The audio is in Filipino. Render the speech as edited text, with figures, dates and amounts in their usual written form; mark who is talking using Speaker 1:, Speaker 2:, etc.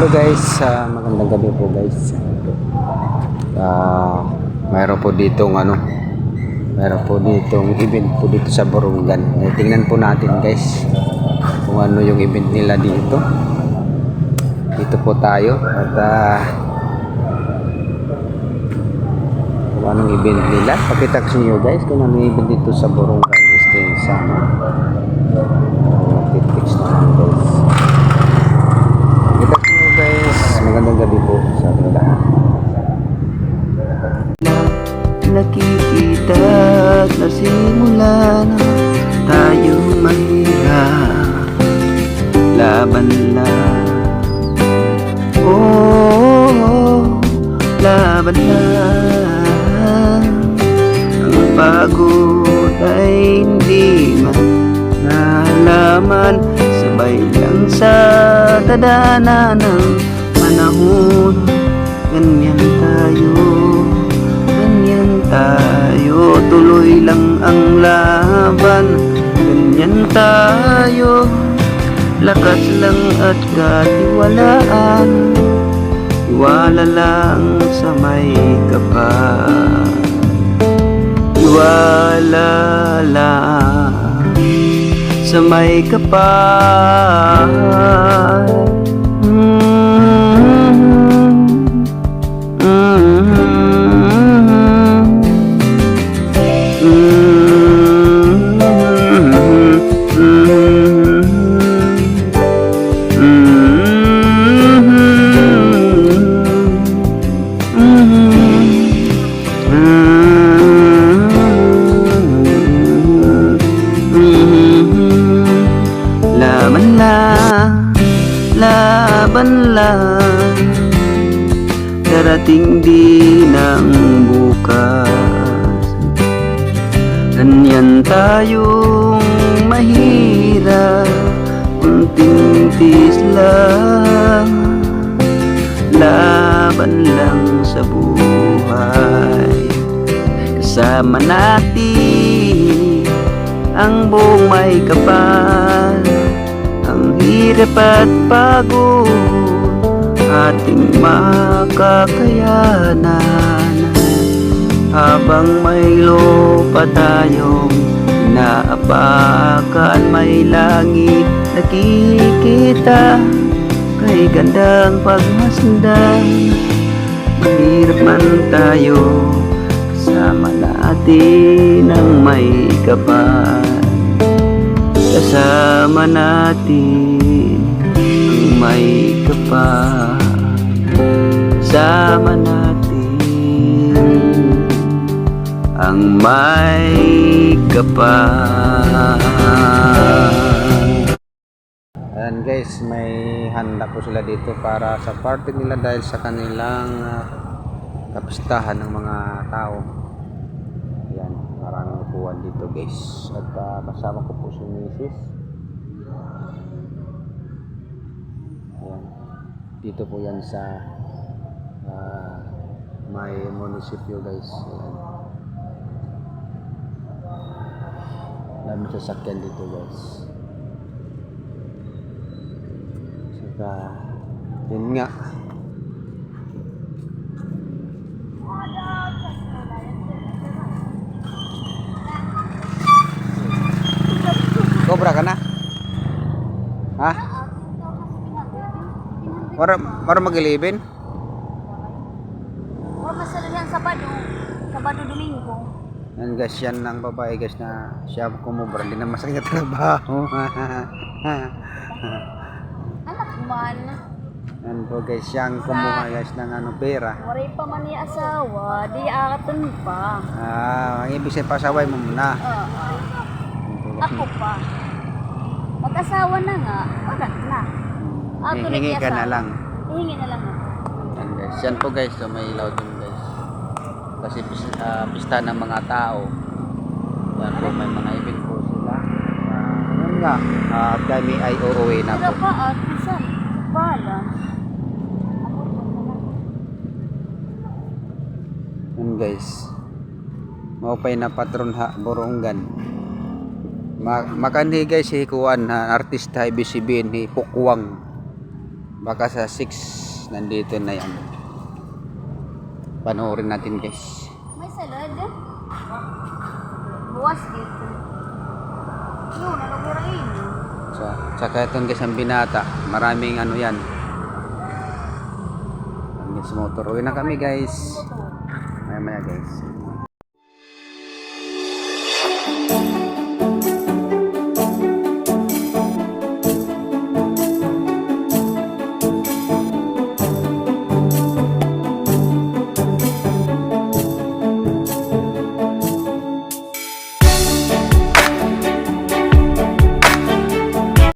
Speaker 1: Hello guys, magandang gabi po guys. Mayroon po ditong event po dito sa Borongan. Tingnan po natin guys kung ano yung event nila dito. Dito po tayo at kung anong event nila. Pakita ko sa inyo guys kung anong event dito sa Borongan. Ito yung sama. Titix naman guys. Guys, magandang gabi po sa ating lahat.
Speaker 2: Nakikita at nasimula na tayong mahirap. Laban lang, oh, laban lang. Ang pagod ay hindi man nalaman. Sabay lang sa tadhana ng panahon. Ganyan tayo, tuloy lang ang laban. Ganyan tayo, lakas lang at katiwalaan. Iwala lang sa may kapal, iwala lang sa may kapal. Laban lang, darating din ang bukas. Ganyan tayong mahirap, kunting tiis lang. Laban lang sa buhay, kasama natin ang buong may kapal. Ang hirap at pagod ating makakayanan, habang may lupa tayong inaapakan. May langit nakikita, kay gandang pagmasdan. Mahirap man tayo, kasama natin ang may kapal. Kasama natin ang may kapal. Kasama natin ang may kapal.
Speaker 1: Ayan guys, may handa po sila dito para sa party nila dahil sa kanilang kapistahan ng mga tao. Ayan, maraming upuan dito guys. At kasama ko po si Mrs. Ayan. Dito po yan sa may munisipyo guys. Ayan. Dami sasakyan dito guys. Saka yun nga, Cobra ka na? Ha? Mara mag-11?
Speaker 3: O, masalo yan Sabado, Domingo.
Speaker 1: Yan guys, yan ang babae guys na siya kumubra. Hindi na masakit na trabaho.
Speaker 3: Anak man.
Speaker 1: Yan po guys, siyang kumuha guys ng pera.
Speaker 3: Waray pa man ni asawa, di akatan pa.
Speaker 1: Ang ibig sabihin, pasaway mo muna.
Speaker 3: Ako pa. Mag-asawa na nga, wala na.
Speaker 1: Hihingi ka na lang.
Speaker 3: Hihingi na lang ako.
Speaker 1: Yan guys, yan po guys, so may ilaw din guys. Kasi pista ng mga tao. Yan po, may mga event po sila. Yan nga, kami ay uuwi na
Speaker 3: Wala
Speaker 1: po.
Speaker 3: pa at isa. Bala.
Speaker 1: Yan guys, maupay na patron ha, Borongan. Makanhi guys, si kuan na artista ibig sabihin ni Pukwang. Baka sa 6 nandito na yan. Panoorin natin guys.
Speaker 3: May salad. Buwas dito. Yun, ano ko rin?
Speaker 1: So, tsaka itong guys ang binata. Maraming ano yan. Ang guys motor. Uwi na kami guys. Maya maya guys.